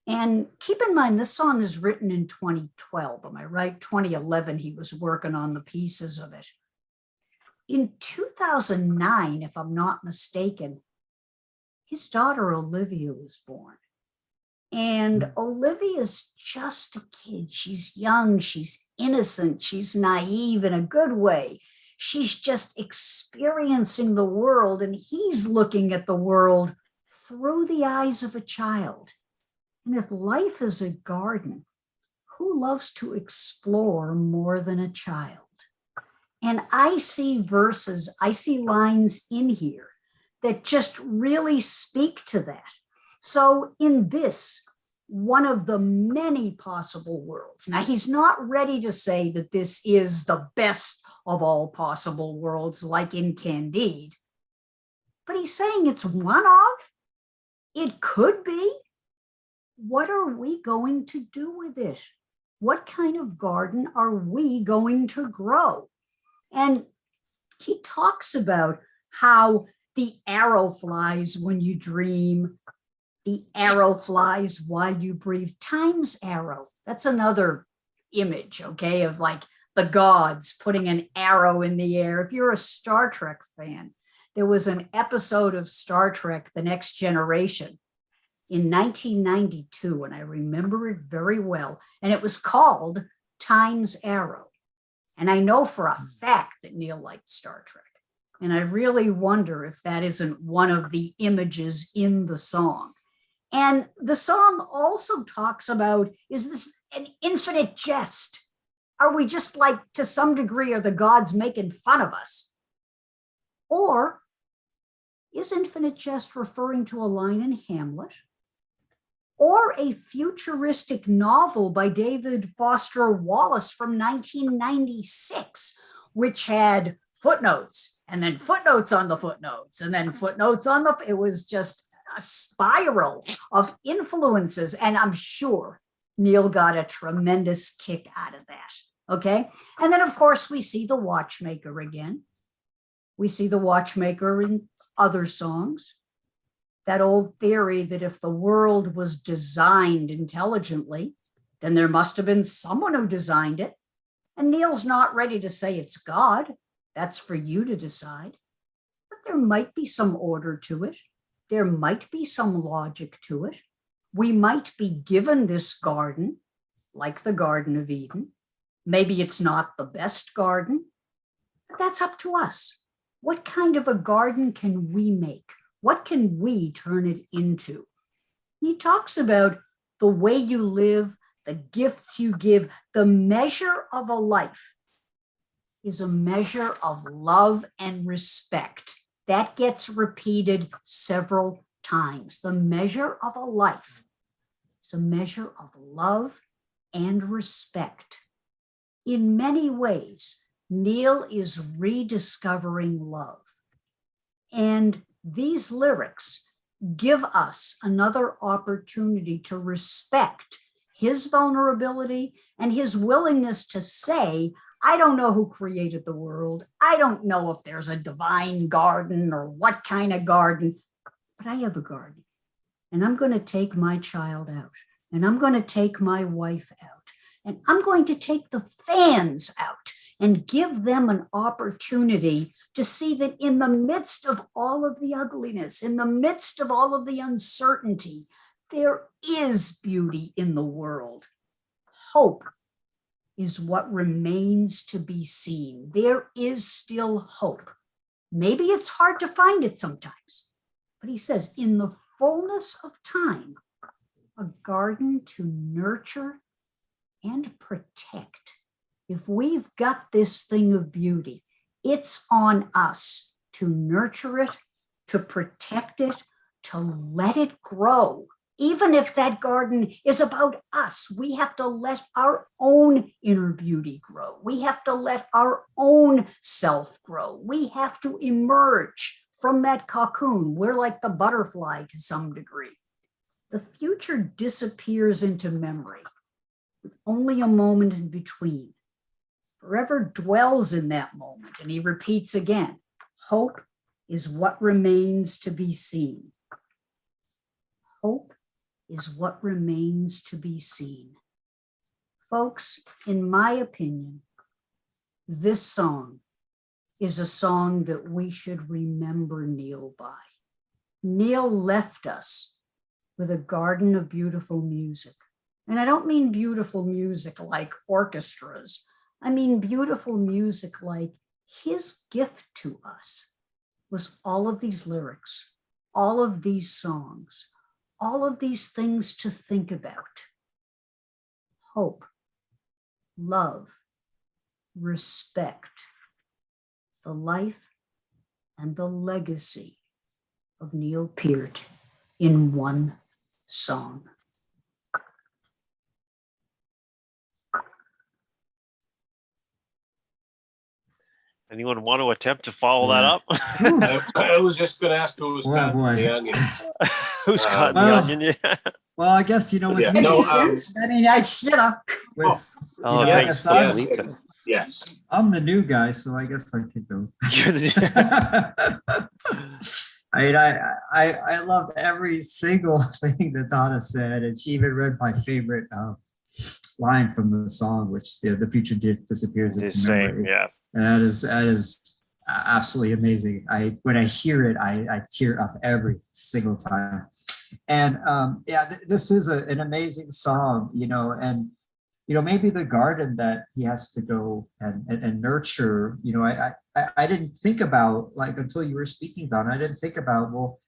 And keep in mind, this song is written in 2012. Am I right? 2011, he was working on the pieces of it. In 2009, if I'm not mistaken, his daughter Olivia was born. And Olivia's just a kid. She's young, she's innocent, she's naive in a good way. She's just experiencing the world, and he's looking at the world through the eyes of a child. And if life is a garden, who loves to explore more than a child? And I see verses, I see lines in here that just really speak to that. So in this, one of the many possible worlds, now he's not ready to say that this is the best of all possible worlds like in Candide, but he's saying it's one of, it could be. What are we going to do with it? What kind of garden are we going to grow? And he talks about how the arrow flies when you dream, the arrow flies while you breathe. Time's arrow. That's another image, okay, of like the gods putting an arrow in the air. If you're a Star Trek fan, there was an episode of Star Trek, The Next Generation, in 1992, and I remember it very well, and it was called Time's Arrow. And I know for a fact that Neil liked Star Trek. And I really wonder if that isn't one of the images in the song. And the song also talks about, is this an infinite jest? Are we just like, to some degree, are the gods making fun of us? Or is infinite jest referring to a line in Hamlet? Or a futuristic novel by David Foster Wallace from 1996, which had footnotes and then footnotes on the footnotes and then footnotes on the, it was just a spiral of influences. And I'm sure Neil got a tremendous kick out of that. Okay. And then of course we see the watchmaker again. We see the watchmaker in other songs. That old theory that if the world was designed intelligently, then there must have been someone who designed it. And Neil's not ready to say it's God. That's for you to decide. But there might be some order to it. There might be some logic to it. We might be given this garden, like the Garden of Eden. Maybe it's not the best garden, but that's up to us. What kind of a garden can we make? What can we turn it into? And he talks about the way you live, the gifts you give. The measure of a life is a measure of love and respect. That gets repeated several times. The measure of a life is a measure of love and respect. In many ways, Neil is rediscovering love. And these lyrics give us another opportunity to respect his vulnerability and his willingness to say, I don't know who created the world. I don't know if there's a divine garden or what kind of garden, but I have a garden. And I'm going to take my child out, and I'm going to take my wife out, and I'm going to take the fans out and give them an opportunity to see that in the midst of all of the ugliness, in the midst of all of the uncertainty, there is beauty in the world. Hope is what remains to be seen. There is still hope. Maybe it's hard to find it sometimes, but he says, in the fullness of time, a garden to nurture and protect. If we've got this thing of beauty, it's on us to nurture it, to protect it, to let it grow. Even if that garden is about us, we have to let our own inner beauty grow. We have to let our own self grow. We have to emerge from that cocoon. We're like the butterfly to some degree. The future disappears into memory with only a moment in between. Forever dwells in that moment. And he repeats again, hope is what remains to be seen. Hope is what remains to be seen. Folks, in my opinion, this song is a song that we should remember Neil by. Neil left us with a garden of beautiful music. And I don't mean beautiful music like orchestras. I mean beautiful music like his gift to us was all of these lyrics, all of these songs, all of these things to think about. Hope, love, respect, the life and the legacy of Neil Peart in one song. Anyone want to attempt to follow that up? I was just going to ask who was cutting the onions. Who's cutting the onion? Yeah. Well, I guess, with Yeah, me, no, I mean, with, Oh, I thanks. guess Yes. Yes. I'm the new guy, so I guess I could go. You're the- I mean, I loved every single thing that Donna said, and she even read my favorite line from the song, which the future disappears into It's memory. same, yeah. And that is absolutely amazing. When I hear it, I tear up every single time. And this is an amazing song, and maybe the garden that he has to go and nurture, I didn't think about, like, until you were speaking about it, I didn't think about, well,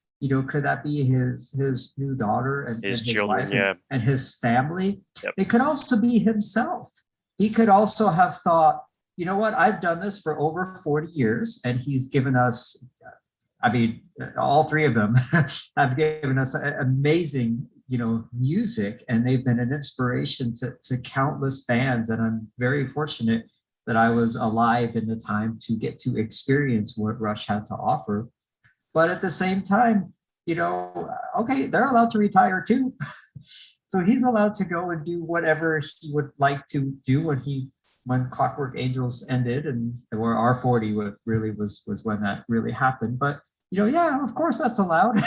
could that be his new daughter and His his children, wife yeah. and his family? Yep. It could also be himself. He could also have thought, you know what, I've done this for over 40 years, and he's given us, all three of them have given us amazing, music, and they've been an inspiration to countless bands. And I'm very fortunate that I was alive in the time to get to experience what Rush had to offer. But at the same time, okay, they're allowed to retire too. So he's allowed to go and do whatever he would like to do when Clockwork Angels ended, or R40 really was when that really happened. But yeah, of course that's allowed.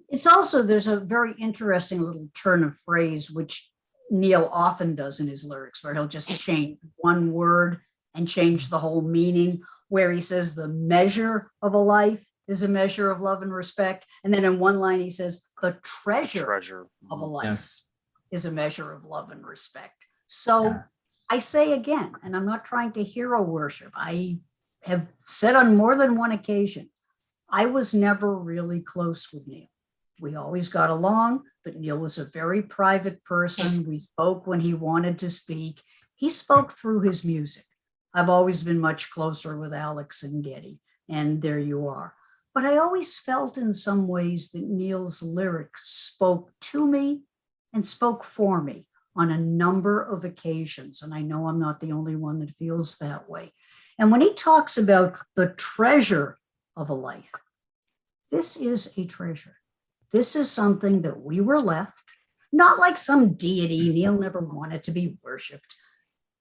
It's also, there's a very interesting little turn of phrase, which Neil often does in his lyrics, where he'll just change one word and change the whole meaning, where he says the measure of a life is a measure of love and respect. And then in one line, he says the treasure of a life is a measure of love and respect. So I say again, and I'm not trying to hero worship, I have said on more than one occasion, I was never really close with Neil. We always got along, but Neil was a very private person. We spoke when he wanted to speak. He spoke through his music. I've always been much closer with Alex and Geddy, and there you are. But I always felt in some ways that Neil's lyrics spoke to me and spoke for me on a number of occasions. And I know I'm not the only one that feels that way. And when he talks about the treasure of a life, this is a treasure. This is something that we were left, not like some deity. Neil never wanted to be worshiped,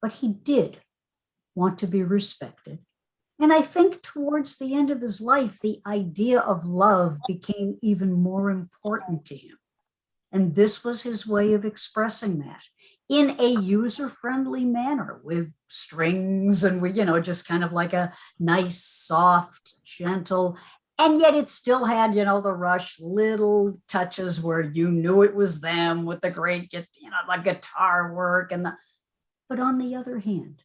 but he did want to be respected. And I think towards the end of his life, the idea of love became even more important to him. And this was his way of expressing that in a user-friendly manner with strings and we, just kind of like a nice, soft, gentle, and yet it still had, the Rush little touches where you knew it was them with the great, the guitar work but on the other hand,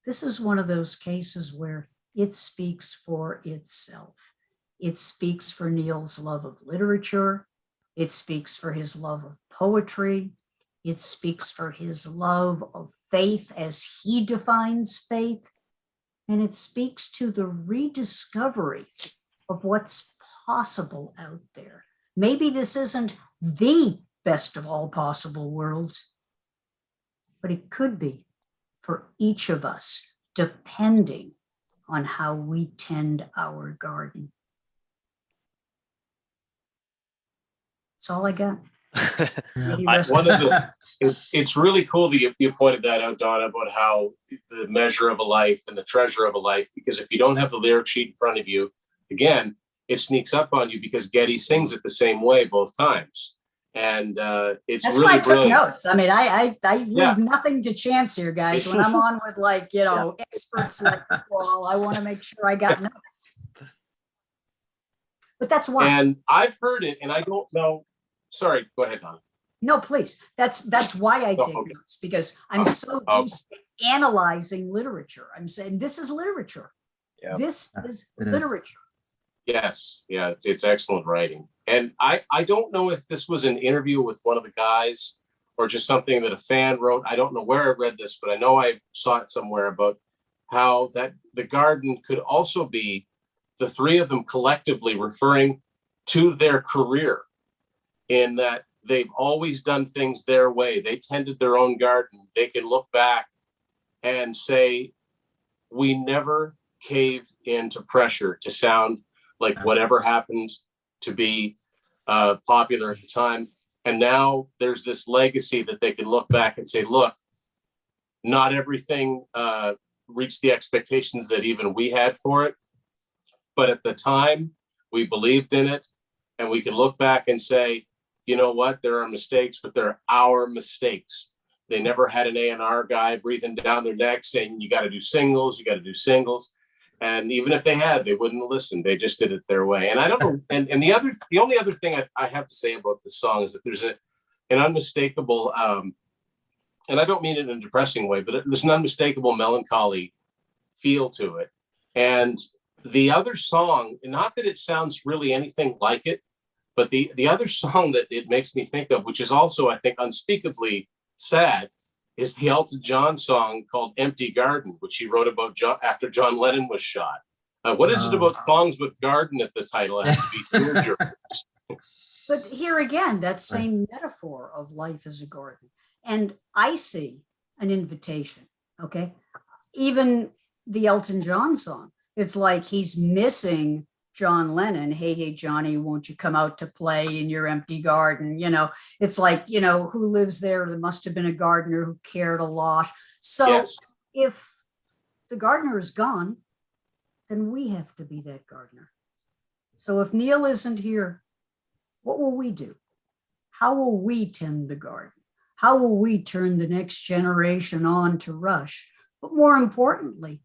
this is one of those cases where it speaks for itself. It speaks for Neil's love of literature. It speaks for his love of poetry. It speaks for his love of faith as he defines faith. And it speaks to the rediscovery of what's possible out there. Maybe this isn't the best of all possible worlds, but it could be for each of us, depending on how we tend our garden. That's all I got. It's really cool that you pointed that out, Donna, about how the measure of a life and the treasure of a life, because if you don't have the lyric sheet in front of you, again, it sneaks up on you because Geddy sings it the same way both times. And it's That's really why I took brilliant. notes. I mean, I leave nothing to chance here, guys. When I'm on with experts like well, I want to make sure I got notes. But that's why. And I've heard it, and I don't know. Sorry, go ahead, Donna. No, please. That's why I take notes, because I'm so used to analyzing literature. I'm saying this is literature. Yeah. This is literature. Yes, yeah, it's excellent writing. And I don't know if this was an interview with one of the guys or just something that a fan wrote. I don't know where I read this, but I know I saw it somewhere about how that the garden could also be the three of them collectively referring to their career, in that they've always done things their way. They tended their own garden. They can look back and say, we never caved into pressure to sound like whatever happened to be popular at the time. And now there's this legacy that they can look back and say, look, not everything reached the expectations that even we had for it. But at the time, we believed in it. And we can look back and say, you know what, there are mistakes, but they're our mistakes. They never had an A&R guy breathing down their neck saying, you got to do singles, you got to do singles. And even if they had, they wouldn't listen. They just did it their way. And I don't know. And the only other thing I have to say about this song is that there's an unmistakable, and I don't mean it in a depressing way, but there's an unmistakable melancholy feel to it. And the other song, not that it sounds really anything like it, but the other song that it makes me think of, which is also, I think, unspeakably sad, is the Elton John song called Empty Garden, which he wrote about after John Lennon was shot. What is it about songs with garden at the title? It has to be tearjerkers. But here again, that same metaphor of life as a garden. And I see an invitation, okay? Even the Elton John song, it's like he's missing John Lennon. Hey, hey, Johnny, won't you come out to play in your empty garden? It's like, who lives there? There must have been a gardener who cared a lot. So if the gardener is gone, then we have to be that gardener. So if Neil isn't here, what will we do? How will we tend the garden? How will we turn the next generation on to Rush? But more importantly,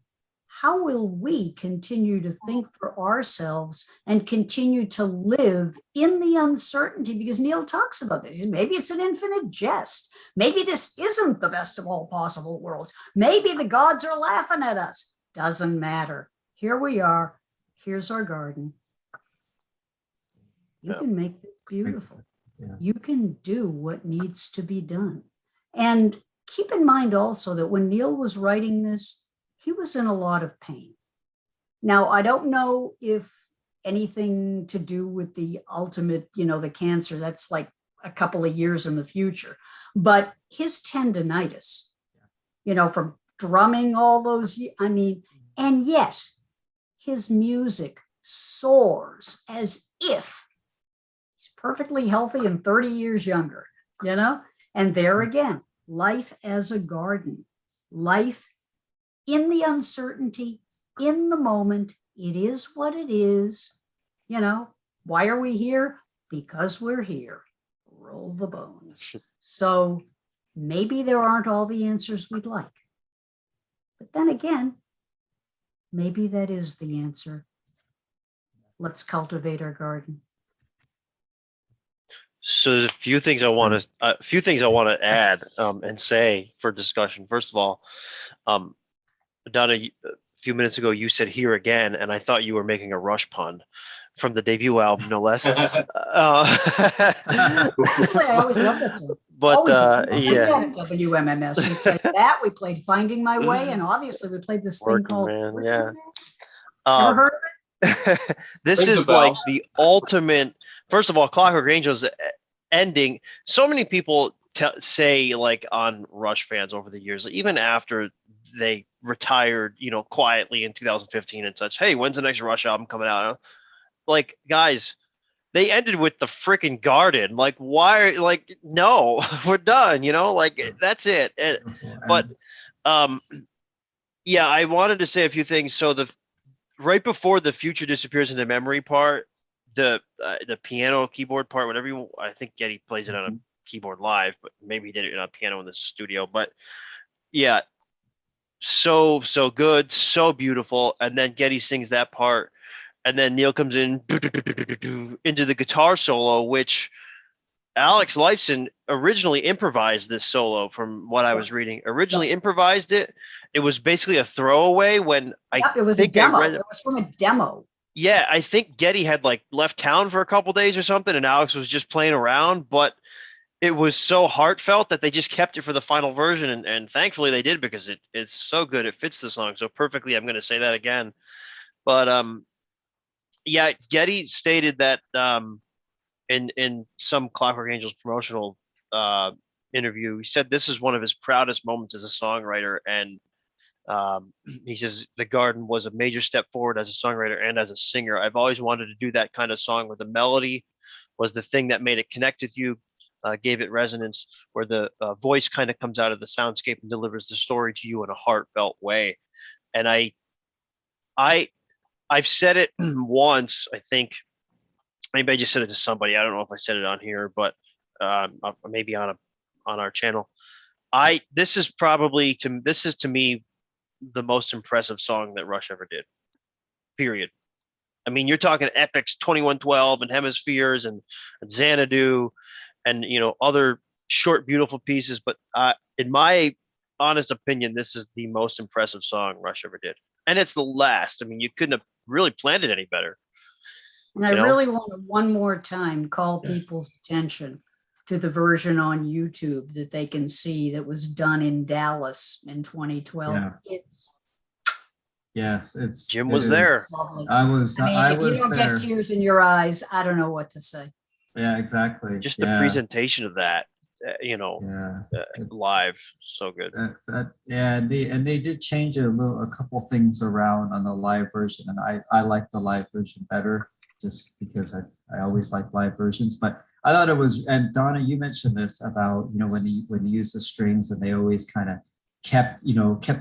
how will we continue to think for ourselves and continue to live in the uncertainty? Because Neil talks about this. Maybe it's an infinite jest. Maybe this isn't the best of all possible worlds. Maybe the gods are laughing at us. Doesn't matter. Here we are. Here's our garden. You Yeah. can make this beautiful. Yeah. You can do what needs to be done. And keep in mind also that when Neil was writing this, he was in a lot of pain. Now, I don't know if anything to do with the ultimate, the cancer, that's like a couple of years in the future, but his tendonitis, from drumming all those, and yet his music soars as if he's perfectly healthy and 30 years younger, and there again, life as a garden, life in the uncertainty, in the moment. It is what it is. Why are we here? Because we're here. Roll the bones. So maybe there aren't all the answers we'd like. But then again, maybe that is the answer. Let's cultivate our garden. So there's a few things I want to add and say for discussion. First of all, Donna, a few minutes ago you said "here again," and I thought you were making a Rush pun from the debut album, no less. Actually, I always loved that song. But Always yeah, at WMMS. We played that. We played "Finding My Way," and obviously we played this thing Working called Man, Working yeah. Man. Ever heard of it? This Rings a is bell. like the ultimate. First of all, Clockwork Angels ending. So many people say, like, on Rush fans over the years, even after they retired, quietly in 2015 and such. Hey, when's the next Rush album coming out? Like, guys, they ended with the freaking Garden. Like, why? Like, no, we're done. Like, that's it. But yeah, I wanted to say a few things. So right before the future disappears into memory part, the piano keyboard part, whatever I think Geddy plays it on a keyboard live, but maybe he did it on a piano in the studio. But yeah, so good, so beautiful. And then Geddy sings that part, and then Neil comes in into the guitar solo, which Alex Lifeson originally improvised this solo. From what I was reading, originally improvised it. It was basically a throwaway when It was a demo. It was from a demo. Yeah, I think Geddy had like left town for a couple days or something, and Alex was just playing around. But it was so heartfelt that they just kept it for the final version, and thankfully they did, because it's so good. It fits the song so perfectly. I'm going to say that again. But yeah, Geddy stated that in some Clockwork Angels promotional interview, he said this is one of his proudest moments as a songwriter, and he says the Garden was a major step forward as a songwriter and as a singer. I've always wanted to do that kind of song where the melody was the thing that made it connect with you, gave it resonance, where the voice kind of comes out of the soundscape and delivers the story to you in a heartfelt way. And I've said it once, I think. Maybe I just said it to somebody. I don't know if I said it on here, but maybe on our channel. This is to me the most impressive song that Rush ever did. Period. I mean, you're talking epics, 2112 and Hemispheres and Xanadu, and other short, beautiful pieces. But in my honest opinion, this is the most impressive song Rush ever did, and it's the last. I mean, you couldn't have really planned it any better. And I really want to one more time call people's attention to the version on YouTube that they can see that was done in Dallas in 2012. Yeah. Yes, Jim was there. Lovely. I was if you don't there. get tears in your eyes, I don't know what to say. Yeah, exactly. Just the presentation of that, live, so good. And they did change a couple things around on the live version, and I like the live version better, just because I always like live versions. But I thought it was, and Donna, you mentioned this about when they use the strings, and they always kind of kept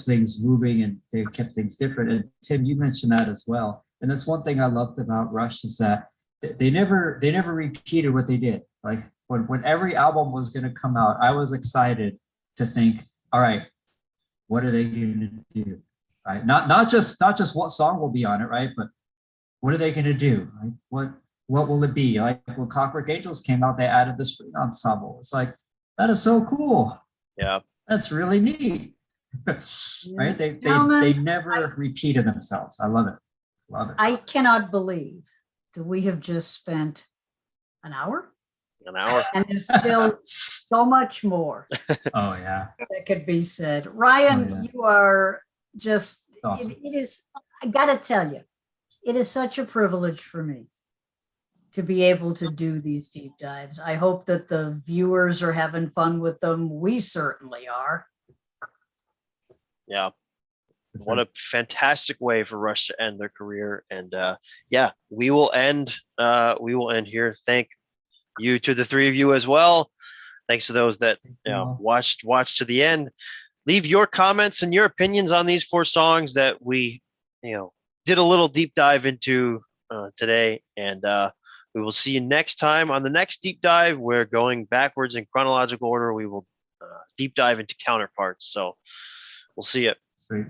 things moving, and they kept things different. And Tim, you mentioned that as well. And that's one thing I loved about Rush, is that they never repeated what they did. Like when every album was going to come out, I was excited to think, all right, what are they going to do? Right? Not just what song will be on it, right? But what are they going to do? Like what will it be? Like when Clockwork Angels came out, they added the string ensemble. It's like, that is so cool. Yeah. That's really neat. Right? They never repeated themselves. I love it. Love it. I cannot believe that we have just spent an hour, An hour. and there's still so much more Oh, yeah. that could be said. Ryan, Oh, yeah. you are just, Awesome. it is, I gotta tell you, it is such a privilege for me to be able to do these deep dives. I hope that the viewers are having fun with them. We certainly are. Yeah. What a fantastic way for Rush to end their career. And yeah, we will end here. Thank you to the three of you as well. Thanks to those that watched to the end. Leave your comments and your opinions on these 4 songs that we did a little deep dive into today. And we will see you next time on the next deep dive. We're going backwards in chronological order. We will deep dive into counterparts. So we'll see you. Sweet.